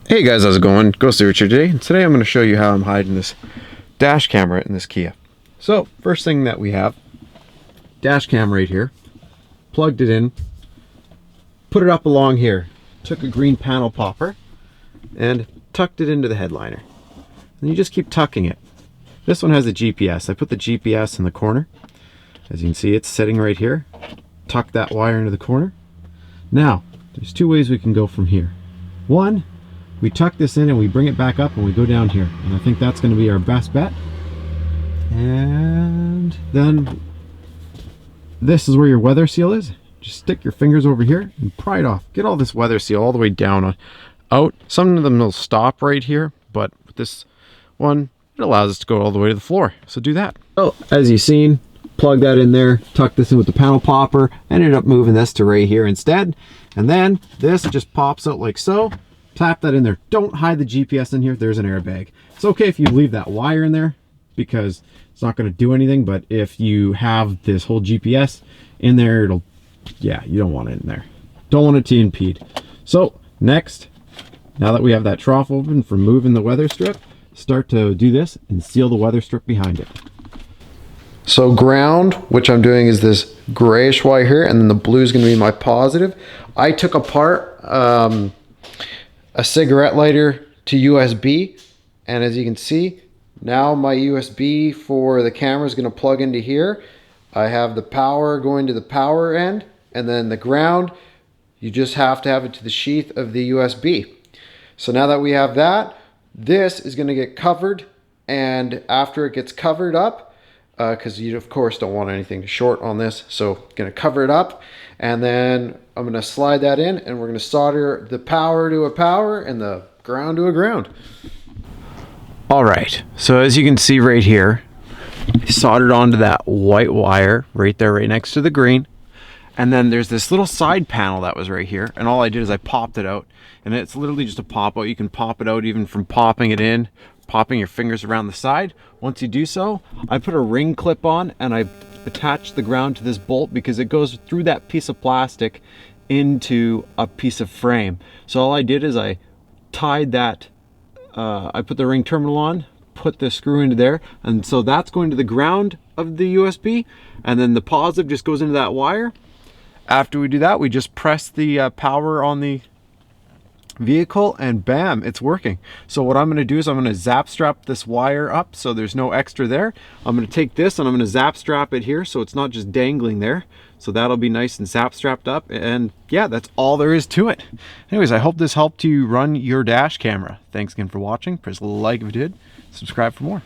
Hey guys, how's it going? Ghost Richard today. Today I'm going to show you how I'm hiding this dash camera in this Kia. So first thing that we have, dash cam right here, plugged it in, put it up along here, took a green panel popper and tucked it into the headliner. And you just keep tucking it. This one has a GPS. I put the GPS in the corner. As you can see, it's sitting right here. Tuck that wire into the corner. Now, there's two ways we can go from here. One, we tuck this in and we bring it back up and we go down here. And I think that's going to be our best bet. And then this is where your weather seal is. Just stick your fingers over here and pry it off. Get all this weather seal all the way down out. Some of them will stop right here, but with this one, it allows us to go all the way to the floor. So do that. So as you've seen, plug that in there, tuck this in with the panel popper, ended up moving this to right here instead. And then this just pops out like so. Tap that in there. Don't hide the GPS in here. There's an airbag. It's okay if you leave that wire in there because it's not going to do anything, but if you have this whole GPS in there, it'll, yeah, you don't want it in there. Don't want it to impede. So next, now that we have that trough open for moving the weather strip, start to do this and seal the weather strip behind it. So ground, which I'm doing is this grayish wire here, and then the blue is going to be my positive. I took apart a cigarette lighter to USB, and as you can see, now my USB for the camera is going to plug into here. I have the power going to the power end, and then the ground, you just have to have it to the sheath of the USB. So now that we have that, this is going to get covered, and after it gets covered up, because you of course don't want anything to short on this, so going to cover it up, and then I'm going to slide that in, and we're going to solder the power to a power and the ground to a ground. All right, so as you can see right here, I soldered onto that white wire right there, right next to the green. And then there's this little side panel that was right here, and all I did is I popped it out, and it's literally just a pop out. You can pop it out even from popping it in, popping your fingers around the side. Once you do so, I put a ring clip on and I attached the ground to this bolt because it goes through that piece of plastic into a piece of frame. So all I did is I tied that, I put the ring terminal on, put the screw into there, and so that's going to the ground of the USB, and then the positive just goes into that wire. After we do that, we just press the power on the vehicle and bam, it's working. So what I'm going to do is I'm going to zap strap this wire up so there's no extra there. I'm going to take this and I'm going to zap strap it here so it's not just dangling there. So that'll be nice and zap strapped up, and yeah, that's all there is to it. Anyways, I hope this helped you run your dash camera. Thanks again for watching. Press like if it did. Subscribe for more.